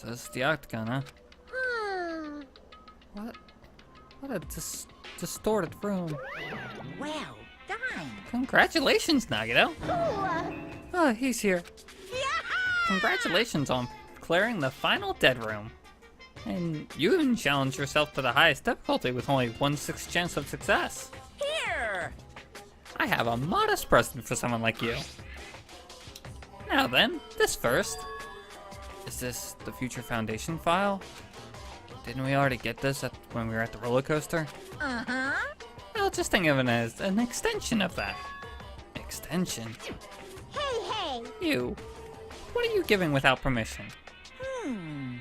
So this is the octagon, huh? Hmm. What a distorted room. Well done. Congratulations, Nagito. Ooh. Oh, he's here. Yeah. Congratulations on clearing the final dead room. And you even challenged yourself to the highest difficulty with only 1/6 chance of success. Here. I have a modest present for someone like you. Now then, this first. Is this the Future Foundation file? Didn't we already get this when we were at the roller coaster? Uh-huh. Well, just think of it as an extension of that. Extension? Hey. You. What are you giving without permission? Hmm.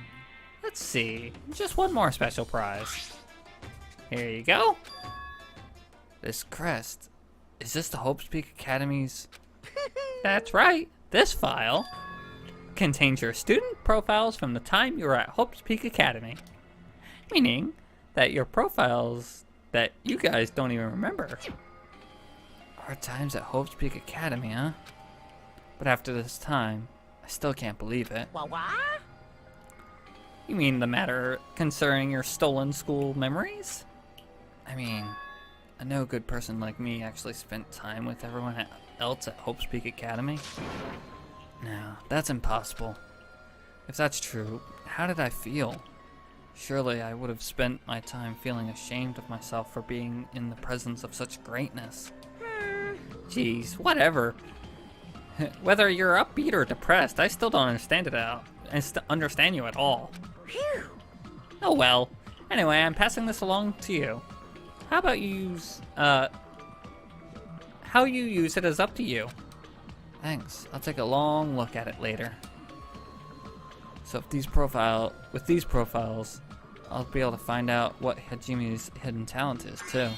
Let's see. Just one more special prize. Here you go. This crest. Is this the Hope's Peak Academy's? That's right. This file contains your student profiles from the time you were at Hope's Peak Academy. Meaning that your profiles that you guys don't even remember. Our times at Hope's Peak Academy, huh? But after this time, I still can't believe it. What? You mean the matter concerning your stolen school memories? I mean, a no good person like me actually spent time with everyone else at Hope's Peak Academy? No, that's impossible. If that's true, how did I feel? Surely I would have spent my time feeling ashamed of myself for being in the presence of such greatness. Jeez, whatever. Whether you're upbeat or depressed, I still don't understand you at all. Phew. Oh well. Anyway, I'm passing this along to you. How about you use, how you use it is up to you. Thanks. I'll take a long look at it later. So with these profiles, I'll be able to find out what Hajimi's hidden talent is too.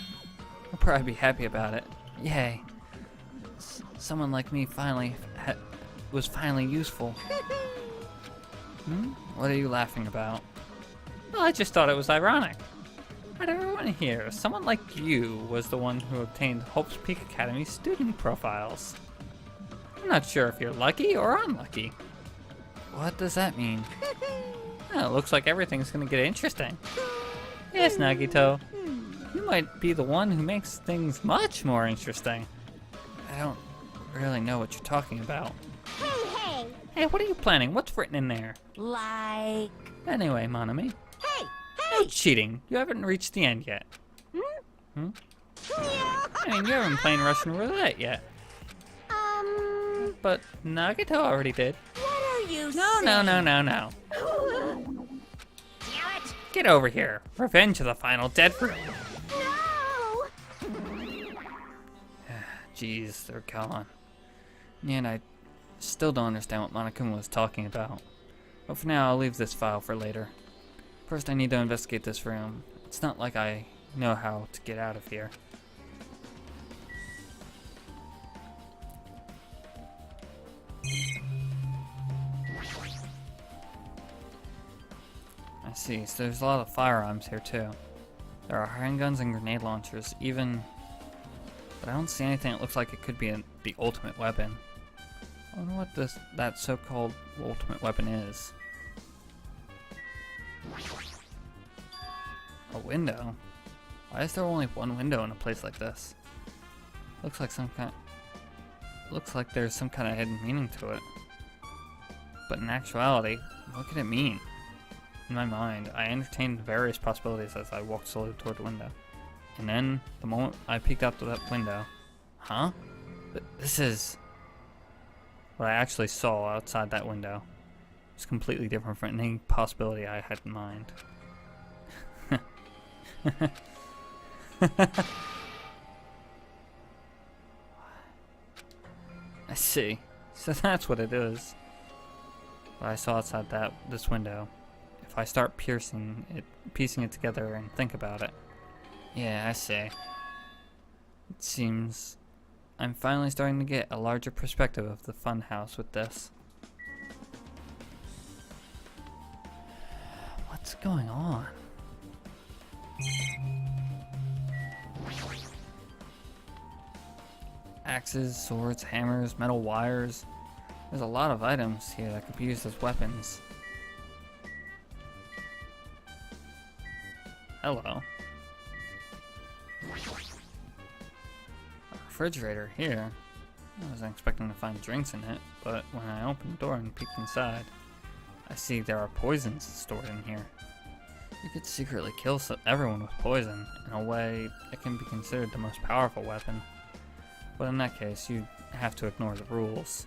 I'll probably be happy about it. Yay. Someone like me was finally useful. What are you laughing about? Well, I just thought it was ironic. Out of everyone here, someone like you was the one who obtained Hope's Peak Academy student profiles. I'm not sure if you're lucky or unlucky. What does that mean? Well, it looks like everything's gonna get interesting. Yes, Nagito. You might be the one who makes things much more interesting. I don't really know what you're talking about. Hey. Hey, what are you planning? What's written in there? Like. Anyway, Monami. Hey. No cheating. You haven't reached the end yet. Yeah. I mean, you haven't played Russian roulette yet. But Nagito already did. What are you No. Damn it. Get over here. Revenge of the final dead room. No. Jeez, they're gone. And I still don't understand what Monokuma was talking about. But for now, I'll leave this file for later. First, I need to investigate this room. It's not like I know how to get out of here. I see, so there's a lot of firearms here too. There are handguns and grenade launchers, but I don't see anything that looks like it could be the ultimate weapon. I wonder what that so-called ultimate weapon is. A window? Why is there only one window in a place like this? Looks like there's some kind of hidden meaning to it. But in actuality, what could it mean? In my mind, I entertained various possibilities as I walked slowly toward the window. And then, the moment I peeked out that window, huh? This is... What I actually saw outside that window was completely different from any possibility I had in mind. I see. So that's what it is. What I saw outside this window. If I start piecing it together and think about it. Yeah, I see. It seems I'm finally starting to get a larger perspective of the fun house with this. What's going on? Axes, swords, hammers, metal wires. There's a lot of items here that could be used as weapons. hello. A refrigerator here. I wasn't expecting to find drinks in it, but when I opened the door and peeked inside, I see there are poisons stored in here. You could secretly kill everyone with poison. In a way, it can be considered the most powerful weapon. But in that case, you have to ignore the rules.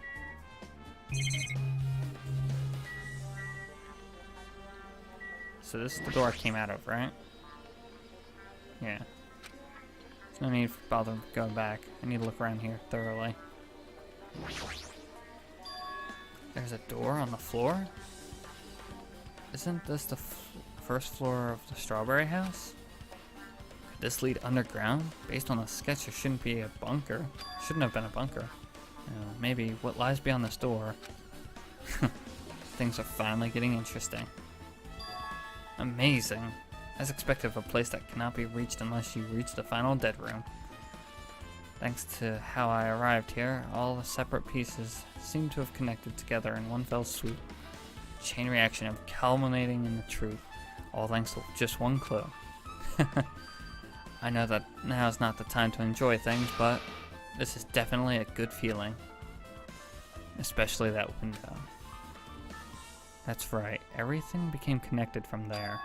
So this is the door I came out of, right? Yeah. There's no need for bothering going back. I need to look around here thoroughly. There's a door on the floor? Isn't this the first floor of the Strawberry House? Could this lead underground? Based on the sketch, it shouldn't be a bunker. Shouldn't have been a bunker. Maybe what lies beyond this door. Things are finally getting interesting. Amazing. As expected of a place that cannot be reached unless you reach the final dead room. Thanks to how I arrived here, all the separate pieces seem to have connected together in one fell swoop. Chain reaction of culminating in the truth. All thanks to just one clue. I know that now is not the time to enjoy things, but this is definitely a good feeling. Especially that window. That's right, everything became connected from there.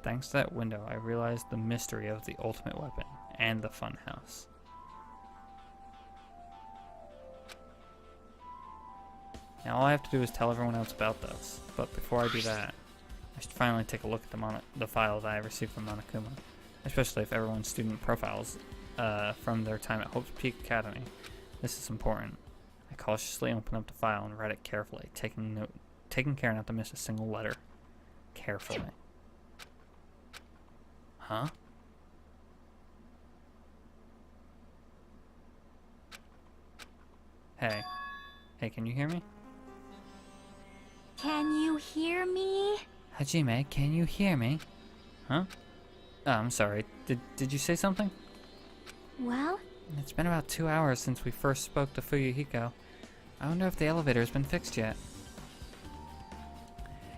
Thanks to that window, I realized the mystery of the ultimate weapon and the funhouse. Now all I have to do is tell everyone else about this, but before I do that, I should finally take a look at the file that I received from Monokuma, especially if everyone's student profiles from their time at Hope's Peak Academy. This is important. I cautiously open up the file and read it carefully, taking care not to miss a single letter. Carefully. Huh? Hey. Hey, can you hear me? Can you hear me? Hajime, can you hear me? Huh? Oh, I'm sorry. Did you say something? Well, It's been about 2 hours since we first spoke to Fuyuhiko. I wonder if the elevator has been fixed yet.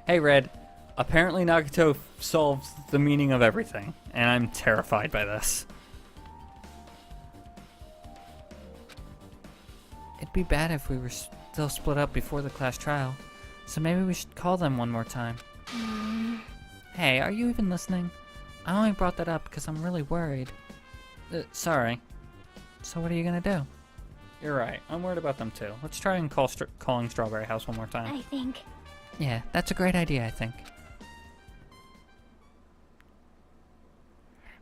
Hey, Red. Apparently Nagito solves the meaning of everything, and I'm terrified by this. It'd be bad if we were still split up before the class trial, so maybe we should call them one more time. Hey, are you even listening? I only brought that up because I'm really worried. Sorry. So what are you gonna do? You're right, I'm worried about them too. Let's try and calling Strawberry House one more time. I think. Yeah, that's a great idea, I think.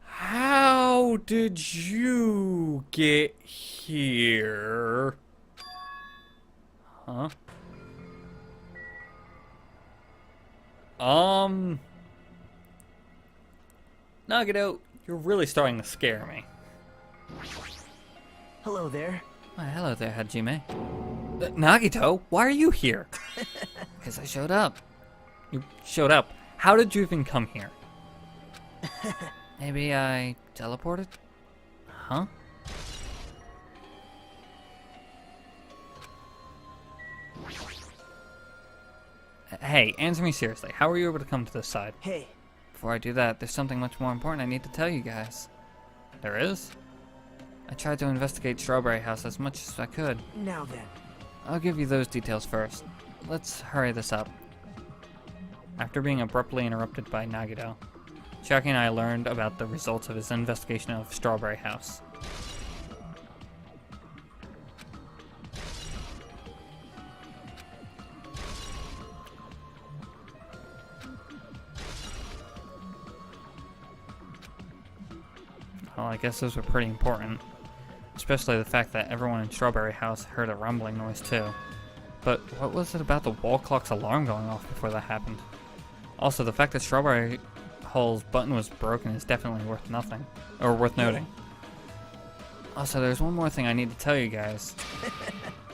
How did you get here? Huh? Nagito, you're really starting to scare me. Hello there. Hello there, Hajime. Nagito, why are you here? Because I showed up. You showed up. How did you even come here? Maybe I teleported? Huh? Hey, answer me seriously. How were you able to come to this side? Hey, Before I do that, there's something much more important I need to tell you guys. There is? I tried to investigate Strawberry House as much as I could. now then. I'll give you those details first. Let's hurry this up. After being abruptly interrupted by Nagito, Chiaki and I learned about the results of his investigation of Strawberry House. Well, I guess those were pretty important. Especially the fact that everyone in Strawberry House heard a rumbling noise too. But what was it about the wall clock's alarm going off before that happened? Also, the fact that Strawberry Hall's button was broken is definitely worth noting. Also, there's one more thing I need to tell you guys.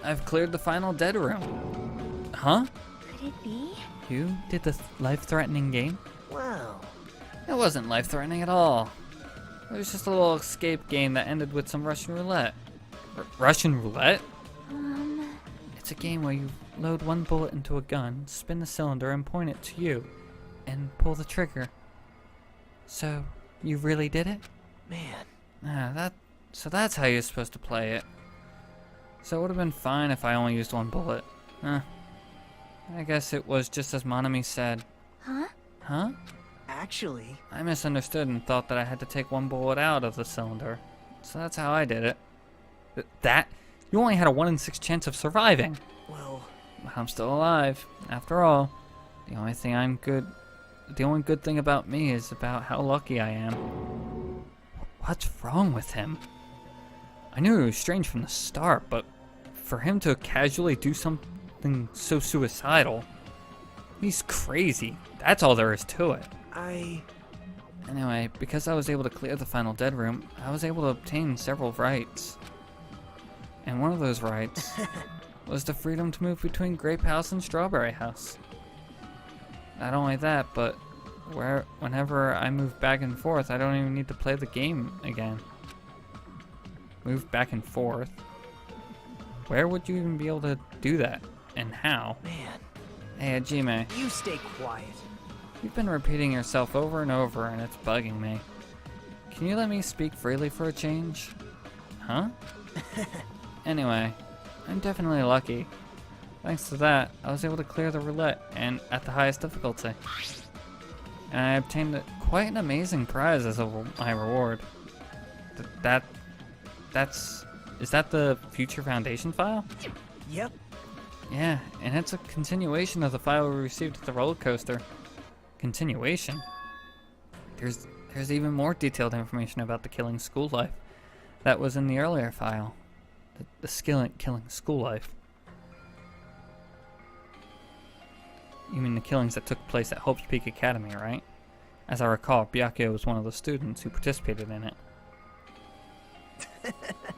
I've cleared the final dead room. Huh? Could it be? You did the life-threatening game? Wow. It wasn't life-threatening at all. It was just a little escape game that ended with some Russian roulette. Russian roulette? It's a game where you load one bullet into a gun, spin the cylinder and point it to you, and pull the trigger. So, you really did it? Man, So that's how you're supposed to play it. So it would have been fine if I only used one bullet. I guess it was just as Monami said. Huh? Huh? actually, I misunderstood and thought that I had to take one bullet out of the cylinder. So that's how I did it. That? You only had a 1 in 6 chance of surviving. well, I'm still alive. After all, the only good thing about me is about how lucky I am. What's wrong with him? I knew he was strange from the start, but for him to casually do something so suicidal, he's crazy. That's all there is to it. Anyway, because I was able to clear the final dead room, I was able to obtain several rights. And one of those rights was the freedom to move between Grape House and Strawberry House. Not only that, but whenever I move back and forth, I don't even need to play the game again. Move back and forth? Where would you even be able to do that? And how? man, Hey, Hajime, you stay quiet. you've been repeating yourself over and over, and it's bugging me. Can you let me speak freely for a change? Huh? Anyway, I'm definitely lucky. Thanks to that, I was able to clear the roulette, and at the highest difficulty. And I obtained quite an amazing prize as my reward. Is that the Future Foundation file? Yep, Yeah, and it's a continuation of the file we received at the roller coaster. Continuation? There's even more detailed information about the killing school life that was in the earlier file. The killing school life. You mean the killings that took place at Hope's Peak Academy, right? As I recall, Byakuya was one of the students who participated in it.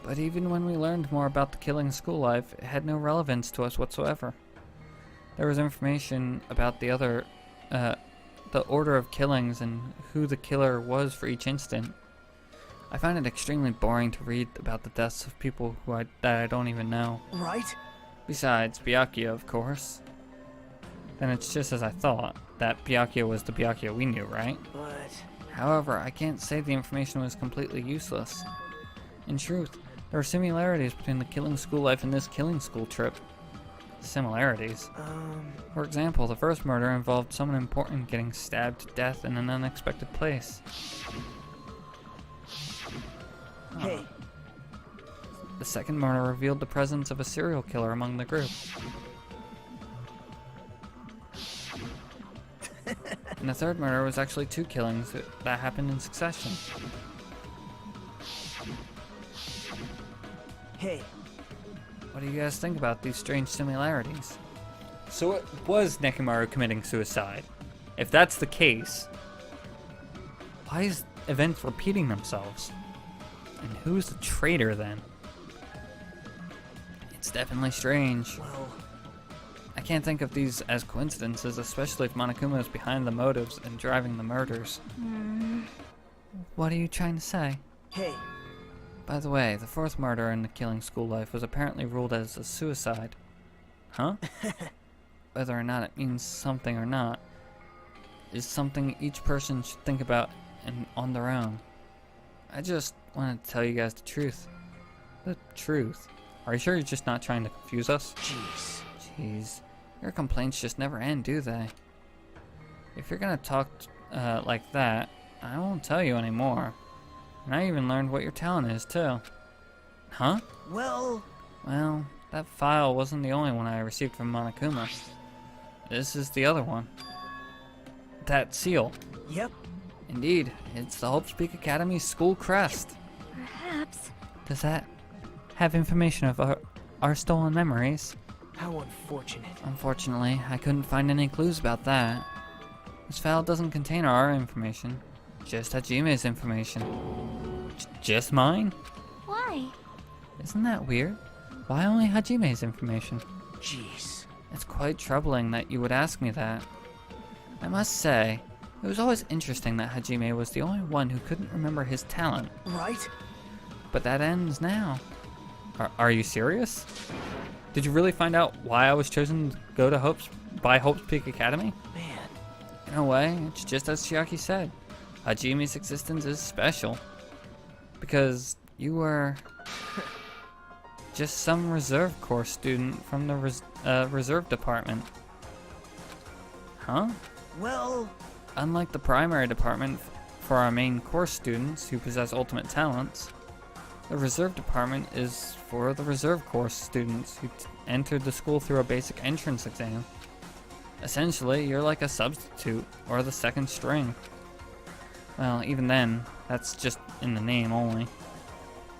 But even when we learned more about the killing school life, it had no relevance to us whatsoever. There was information about the order of killings and who the killer was for each instant. I find it extremely boring to read about the deaths of people that I don't even know. right? Besides, Byakuya, of course. Then it's just as I thought, that Byakuya was the Byakuya we knew, right? But, However, I can't say the information was completely useless. In truth, there are similarities between the killing school life and this killing school trip. Similarities? For example, the first murder involved someone important getting stabbed to death in an unexpected place. hey, The second murder revealed the presence of a serial killer among the group. And the third murder was actually 2 killings that happened in succession. hey, What do you guys think about these strange similarities? So it was Nekomaru committing suicide. If that's the case, why is events repeating themselves? And who's the traitor then? It's definitely strange. well, I can't think of these as coincidences, especially if Monokuma is behind the motives and driving the murders. What are you trying to say? hey, By the way, the 4th murder in the killing school life was apparently ruled as a suicide. Huh? Whether or not it means something or not is something each person should think about and on their own. I just wanted to tell you guys the truth. The truth. Are you sure you're just not trying to confuse us? jeez. Jeez. Your complaints just never end, do they? If you're gonna talk like that, I won't tell you anymore. And I even learned what your talent is, too. Huh? Well, Well, that file wasn't the only one I received from Monokuma. This is the other one. That seal. yep, Indeed, it's the Hope's Peak Academy school crest. Perhaps. Does that have information of our stolen memories? how unfortunate. Unfortunately, I couldn't find any clues about that. This file doesn't contain our information, just Hajime's information. Just mine? Why? Isn't that weird? Why only Hajime's information? Jeez. It's quite troubling that you would ask me that. I must say, it was always interesting that Hajime was the only one who couldn't remember his talent, Right? but that ends now. Are you serious? Did you really find out why I was chosen to go to Hope's Peak Academy? Man, In a way, it's just as Chiaki said. Hajime's existence is special. Because you were just some reserve corps student from the reserve department. Huh? Well, Unlike the primary department for our main course students who possess ultimate talents, the reserve department is for the reserve course students who entered the school through a basic entrance exam. Essentially, you're like a substitute or the second string. Well, even then, that's just in the name only.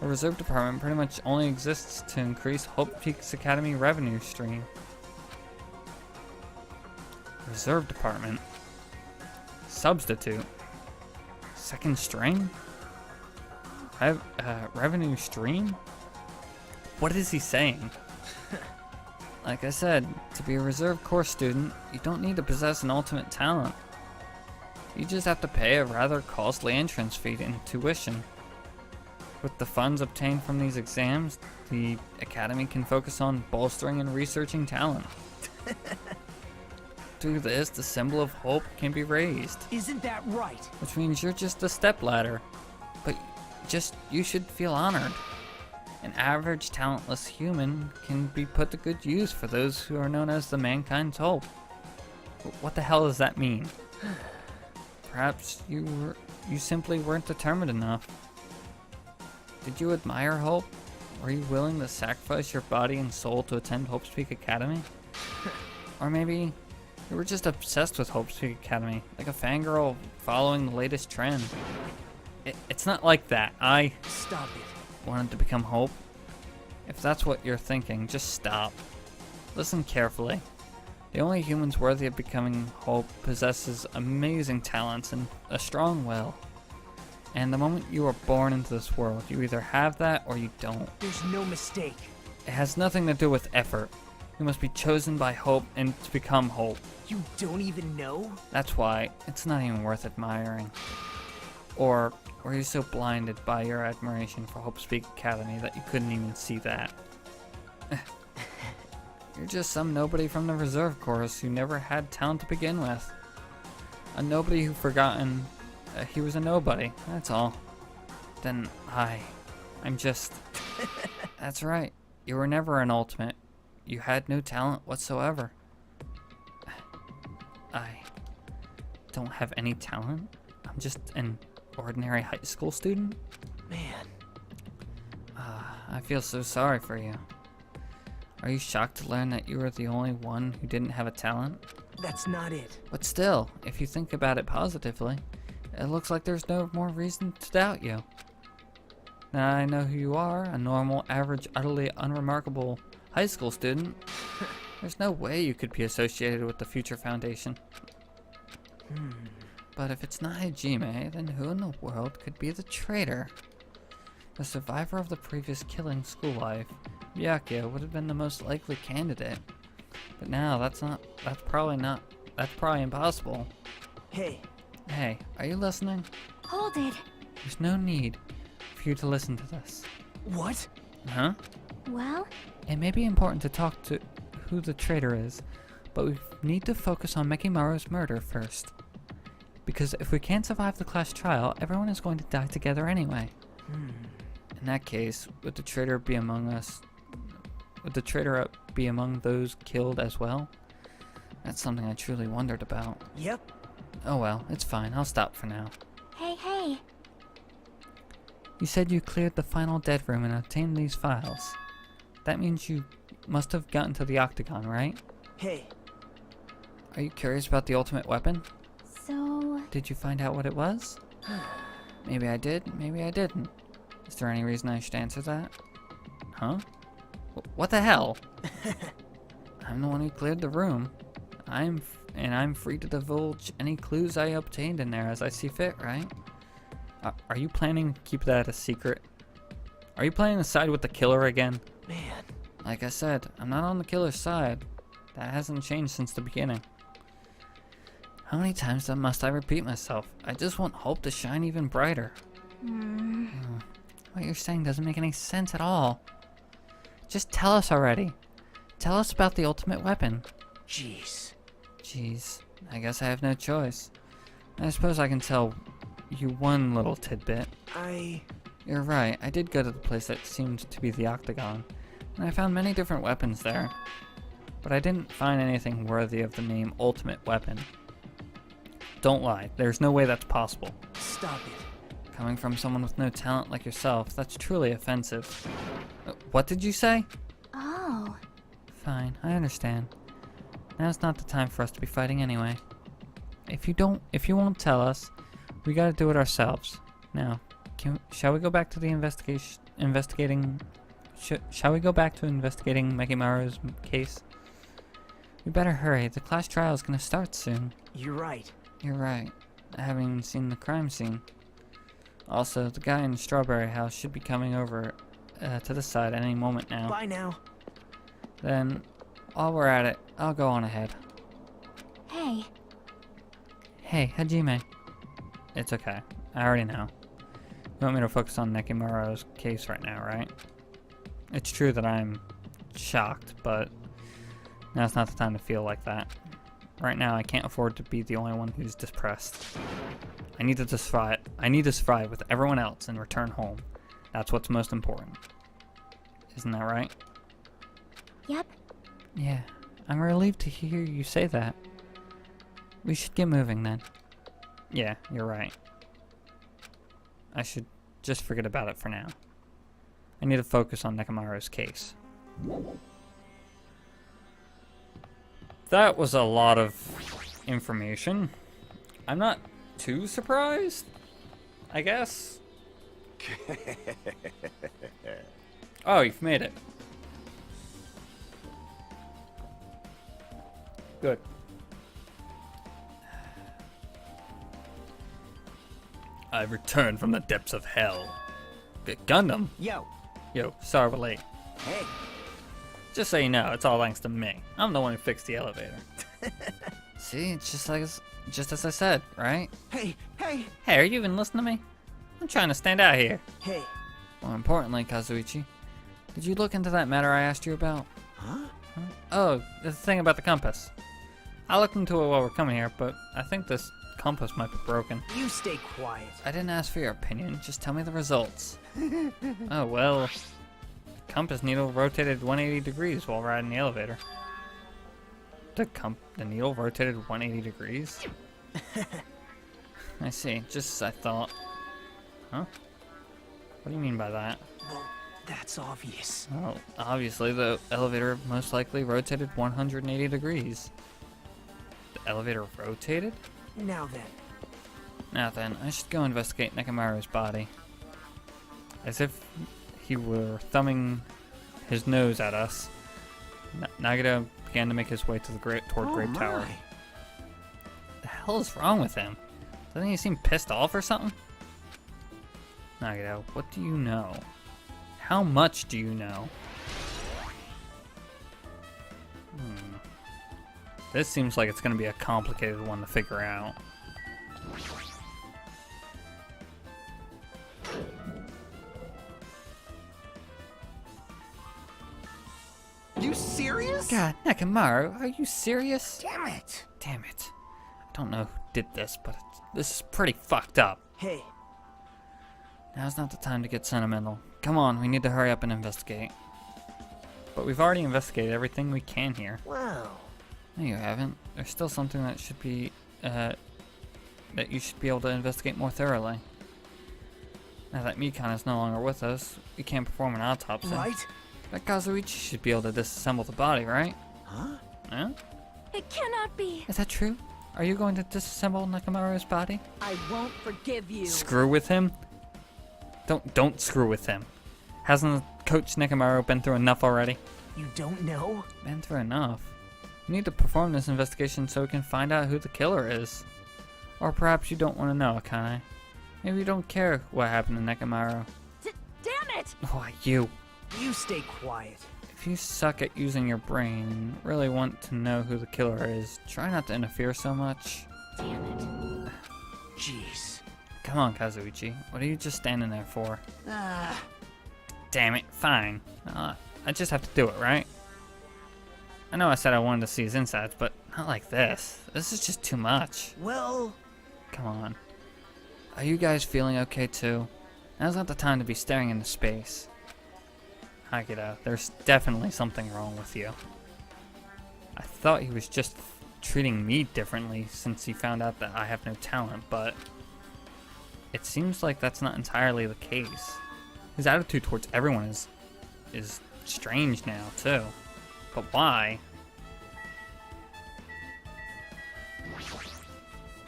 The reserve department pretty much only exists to increase Hope Peaks Academy revenue stream. Reserve department. Substitute. Second string? Revenue stream? What is he saying? Like I said, to be a reserve course student, you don't need to possess an ultimate talent. You just have to pay a rather costly entrance fee and tuition. With the funds obtained from these exams, the academy can focus on bolstering and researching talent. Through this, the symbol of hope can be raised, isn't that right? which means you're just a stepladder. But you should feel honored. An average, talentless human can be put to good use for those who are known as the mankind's hope. What the hell does that mean? Perhaps you simply weren't determined enough. Did you admire Hope? Were you willing to sacrifice your body and soul to attend Hope's Peak Academy? Or maybe you were just obsessed with Hope's Peak Academy, like a fangirl following the latest trend. It's not like that. I Stop it. wanted to become Hope. If that's what you're thinking, just stop. Listen carefully. The only humans worthy of becoming Hope possesses amazing talents and a strong will. And the moment you are born into this world, you either have that or you don't. There's no mistake. It has nothing to do with effort. You must be chosen by Hope and to become Hope. You don't even know? That's why it's not even worth admiring. Or were you so blinded by your admiration for Hope's Peak Academy that you couldn't even see that? You're just some nobody from the reserve corps who never had talent to begin with. A nobody who forgotten he was a nobody, that's all. Then I'm just... That's right, you were never an ultimate. You had no talent whatsoever. I don't have any talent? I'm just an ordinary high school student? Man, I feel so sorry for you. Are you shocked to learn that you were the only one who didn't have a talent? that's not it. But still, if you think about it positively, it looks like there's no more reason to doubt you. Now I know who you are, a normal, average, utterly unremarkable high school student. There's no way you could be associated with the Future Foundation. But if it's not Hajime, then who in the world could be the traitor? The survivor of the previous killing school life, Byakuya, would have been the most likely candidate. But now that's probably impossible. Hey, Hey, are you listening? Hold it. There's no need for you to listen to this. what? Huh? Well, It may be important to talk to who the traitor is, but we need to focus on Mekimaru's murder first. Because if we can't survive the class trial, everyone is going to die together anyway. In that case, would the traitor be among us? Would the traitor be among those killed as well? That's something I truly wondered about. Yep. Oh well, it's fine. I'll stop for now. hey. You said you cleared the final dead room and obtained these files. That means you must have gotten to the Octagon, right? Hey, Are you curious about the ultimate weapon? So, Did you find out what it was? Maybe I did, maybe I didn't. Is there any reason I should answer that? Huh? What the hell? I'm the one who cleared the room. I'm free to divulge any clues I obtained in there as I see fit, right? Are you planning to keep that a secret? Are you planning to side with the killer again? man. Like I said, I'm not on the killer's side. That hasn't changed since the beginning. How many times must I repeat myself? I just want Hope to shine even brighter. What you're saying doesn't make any sense at all. Just tell us already. Tell us about the ultimate weapon. Jeez. Jeez, I guess I have no choice. I suppose I can tell you one little tidbit. I... You're right, I did go to the place that seemed to be the Octagon, and I found many different weapons there. But I didn't find anything worthy of the name Ultimate Weapon. Don't lie, there's no way that's possible. Stop it. Coming from someone with no talent like yourself, that's truly offensive. What did you say? Oh. Fine, I understand. Now's not the time for us to be fighting anyway. If you won't tell us, we gotta do it ourselves. Now, shall we go back to the investigating Mekimaru's case? We better hurry, the class trial is gonna start soon. You're right. You're right, I haven't even seen the crime scene. Also, the guy in the strawberry house should be coming over to the side any moment now. Bye now. Then, while we're at it, I'll go on ahead. Hey. Hey, Hajime. It's okay. I already know. You want me to focus on Nekimaru's case right now, right? It's true that I'm shocked, but now's not the time to feel like that. Right now, I can't afford to be the only one who's depressed. I need to survive with everyone else and return home. That's what's most important. Isn't that right? Yep. Yeah, I'm relieved to hear you say that. We should get moving then. Yeah, you're right. I should just forget about it for now. I need to focus on Nekimaru's case. That was a lot of information. I'm not too surprised, I guess. Oh, you've made it. Good. I've returned from the depths of hell. Gundam? Yo. Yo, sorry we're late. Hey. Just so you know, it's all thanks to me. I'm the one who fixed the elevator. See, it's just as I said, right? Hey. Hey. Hey, are you even listening to me? I'm trying to stand out here. Hey. More importantly, Kazuichi, did you look into that matter I asked you about? Huh? Oh, the thing about the compass. I looked into it while we're coming here, but I think this compass might be broken. You stay quiet. I didn't ask for your opinion, just tell me the results. Oh, well, the compass needle rotated 180 degrees while riding the elevator. The needle rotated 180 degrees? I see, just as I thought. Huh? What do you mean by that? Well, that's obvious. Oh, obviously the elevator most likely rotated 180 degrees. The elevator rotated? Now then, I should go investigate Nekimaru's body. As if he were thumbing his nose at us, Nagito began to make his way to toward Grape Tower. The hell is wrong with him? Doesn't he seem pissed off or something? Nagito, what do you know? How much do you know? This seems like it's going to be a complicated one to figure out. You serious? God, Nekimaru, are you serious? Damn it. Damn it. I don't know who did this, but this is pretty fucked up. Hey. Now's not the time to get sentimental. Come on, we need to hurry up and investigate. But we've already investigated everything we can here. Wow. No, you haven't. There's still something that should be, that you should be able to investigate more thoroughly. Now that Mikan is no longer with us, we can't perform an autopsy. Right? But Kazuichi should be able to disassemble the body, right? Huh? Huh? It cannot be. Is that true? Are you going to disassemble Nekimaru's body? I won't forgive you. Screw with him? Don't screw with him. Hasn't Coach Nekimaru been through enough already? You don't know? Been through enough. We need to perform this investigation so we can find out who the killer is. Or perhaps you don't want to know, Akane. Maybe you don't care what happened to Nekimaru. Damn it! Why, you. You stay quiet. If you suck at using your brain and really want to know who the killer is, try not to interfere so much. Damn it. Jeez. Come on, Kazuichi. What are you just standing there for? Ah. Damn it, fine. I just have to do it, right? I know I said I wanted to see his insides, but not like this. This is just too much. Well. Come on. Are you guys feeling okay too? Now's not the time to be staring into space. Hagida, there's definitely something wrong with you. I thought he was just treating me differently since he found out that I have no talent, but it seems like that's not entirely the case. His attitude towards everyone is strange now too. But why?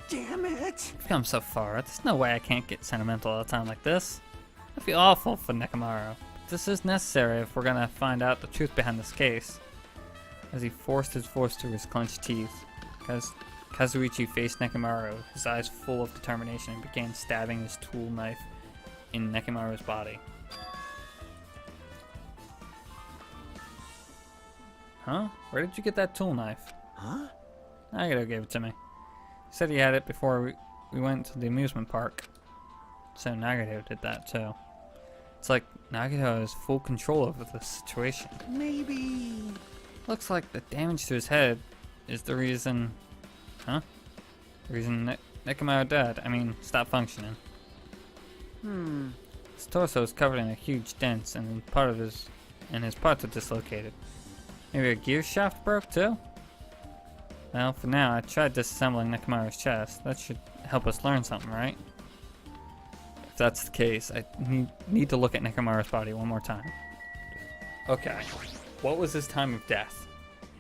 Damn it! We've come so far. There's no way I can't get sentimental at a time like this. I feel awful for Nekomaru. But this is necessary if we're gonna find out the truth behind this case. As he forced his voice through his clenched teeth, Kazuichi faced Nekomaru, his eyes full of determination, and began stabbing his tool knife in Nekomaru's body. Huh? Where did you get that tool knife? Huh? Nagito gave it to me. He said he had it before we went to the amusement park. So Nagito did that too. It's like Nagito has full control over this situation. Maybe... Looks like the damage to his head is the reason... Huh? The reason Nekomaru died. I mean, stopped functioning. His torso is covered in a huge dent and his parts are dislocated. Maybe a gear shaft broke too? Well, for now, I tried disassembling Nekomaru's chest. That should help us learn something, right? If that's the case, I need to look at Nekomaru's body one more time. Okay, what was his time of death?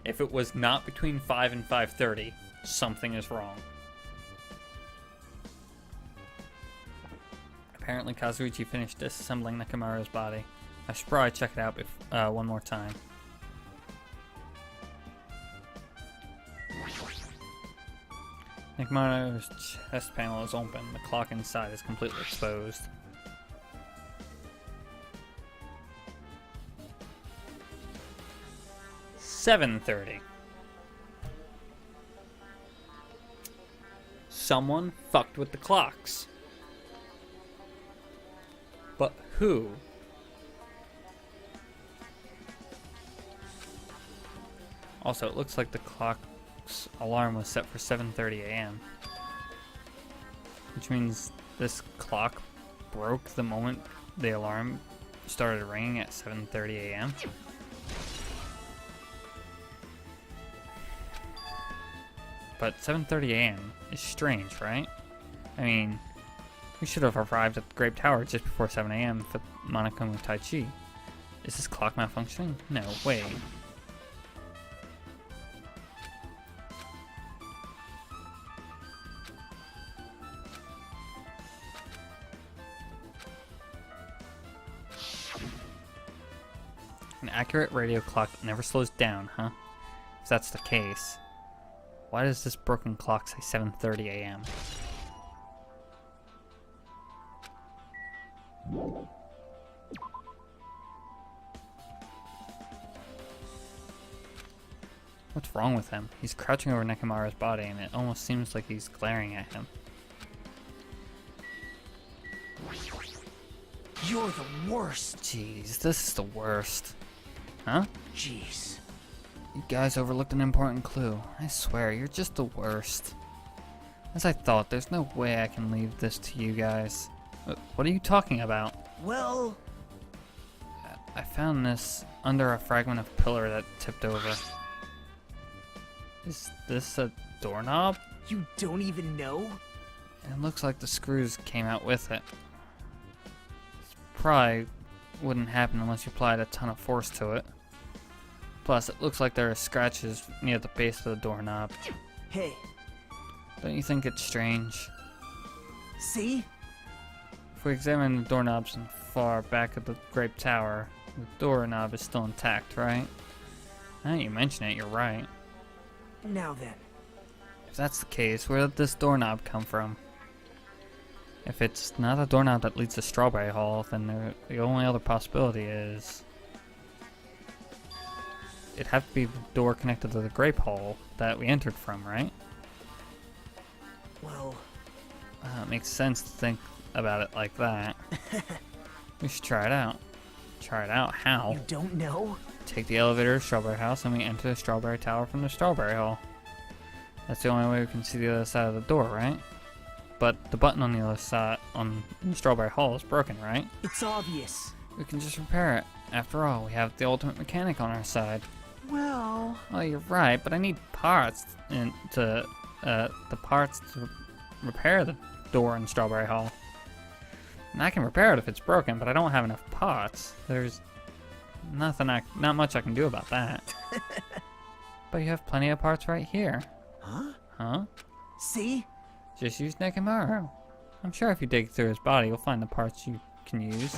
If it was not between 5 and 5:30, something is wrong. Apparently, Kazuichi finished disassembling Nekomaru's body. I should probably check it out one more time. Nekomaru's chest panel is open. The clock inside is completely exposed. "7:30. Someone fucked with the clocks. But who? Also, it looks like the clock's alarm was set for 7:30 a.m. Which means this clock broke the moment the alarm started ringing at 7:30 a.m. But 7:30 a.m. is strange, right? I mean, we should have arrived at the Grape Tower just before 7 a.m. for Monokuma Taichi. Is this clock malfunctioning? No way. An accurate radio clock never slows down, huh? If that's the case, why does this broken clock say 7:30 a.m.? What's wrong with him? He's crouching over Nekomaru's body and it almost seems like he's glaring at him. You're the worst. Jeez, this is the worst. Huh? Jeez. You guys overlooked an important clue. I swear, you're just the worst. As I thought, there's no way I can leave this to you guys. What are you talking about? Well... I found this under a fragment of pillar that tipped over. Is this a doorknob? You don't even know? It looks like the screws came out with it. This probably wouldn't happen unless you applied a ton of force to it. Plus, it looks like there are scratches near the base of the doorknob. Hey. Don't you think it's strange? See? If we examine the doorknobs in far back of the Grape Tower, the doorknob is still intact, right? Now that you mention it, you're right. Now then. If that's the case, where did this doorknob come from? If it's not the doorknob that leads to Strawberry Hall, then the only other possibility is... it'd have to be the door connected to the Grape Hall that we entered from, right? Well... It makes sense to think about it like that. We should try it out. Try it out? How? You don't know? Take the elevator to Strawberry House and we enter the Strawberry Tower from the Strawberry Hall. That's the only way we can see the other side of the door, right? but the button on the other side in Strawberry Hall is broken, right? It's obvious. We can just repair it. After all, we have the ultimate mechanic on our side. Well, Well, you're right, but I need parts the parts to repair the door in Strawberry Hall. And I can repair it if it's broken, but I don't have enough parts. There's not much I can do about that. But you have plenty of parts right here. huh? Huh? See? Just use Nekomaru. I'm sure if you dig through his body, you'll find the parts you can use.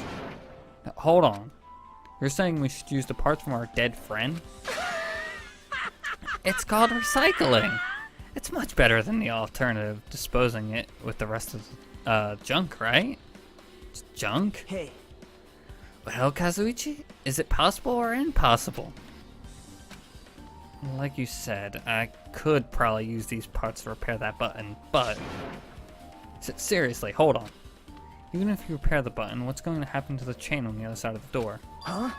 Now, hold on. You're saying we should use the parts from our dead friend? It's called recycling. It's much better than the alternative, disposing it with the rest of the junk, right? It's junk? Hey, Well, Kazuichi, is it possible or impossible? Like you said, I could probably use these parts to repair that button, but... Seriously, hold on. Even if you repair the button, what's going to happen to the chain on the other side of the door? huh?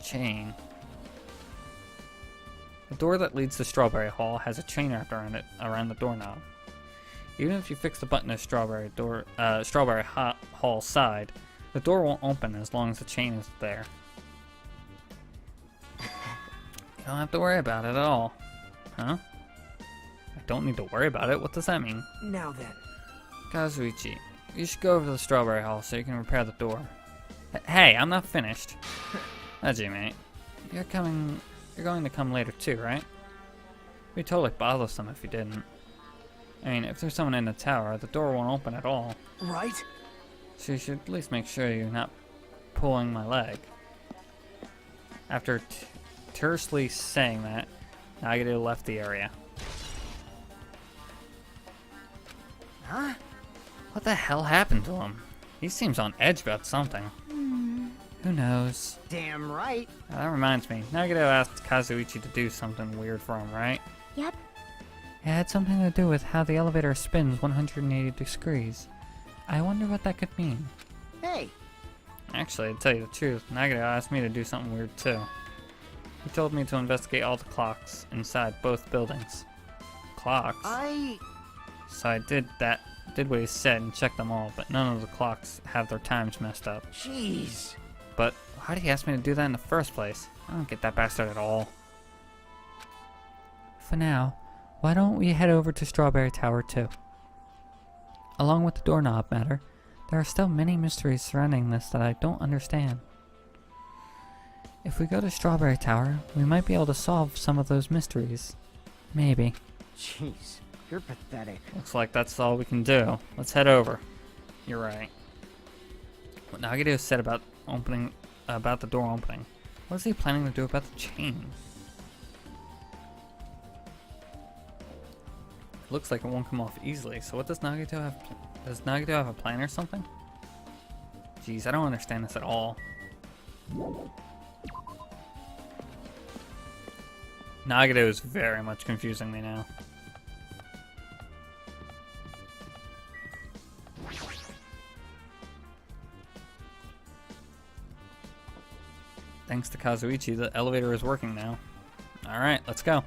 Chain. The door that leads to Strawberry Hall has a chain wrapped around the doorknob. Even if you fix the button to Strawberry Hall side, the door won't open as long as the chain is there. You don't have to worry about it at all. Huh? I don't need to worry about it? What does that mean? Now then. Kazuichi, you should go over to the Strawberry Hall so you can repair the door. Hey, I'm not finished. Hajime, you're going to come later too, right? We'd totally bothersome if you didn't. I mean, if there's someone in the tower, the door won't open at all. Right? So you should at least make sure you're not pulling my leg. After tersely saying that, Nagito left the area. Huh? What the hell happened to him? He seems on edge about something. Who knows? Damn right. That reminds me, Nagito asked Kazuichi to do something weird for him, right? Yep. It had something to do with how the elevator spins 180 degrees. I wonder what that could mean. Hey, Actually, to tell you the truth, Nagito asked me to do something weird too. He told me to investigate all the clocks inside both buildings. Clocks? So I did what he said and checked them all, but none of the clocks have their times messed up. jeez. But why did he ask me to do that in the first place? I don't get that bastard at all. For now, why don't we head over to Strawberry Tower too? Along with the doorknob matter, there are still many mysteries surrounding this that I don't understand. If we go to Strawberry Tower, we might be able to solve some of those mysteries. Maybe. Jeez, you're pathetic. Looks like that's all we can do. Let's head over. You're right. What Nagito said about the door opening. What is he planning to do about the chain? Looks like it won't come off easily. So what does Nagito have? Does Nagito have a plan or something? Jeez, I don't understand this at all. Nagito is very much confusing me now. Thanks to Kazuichi, the elevator is working now. Alright, let's go.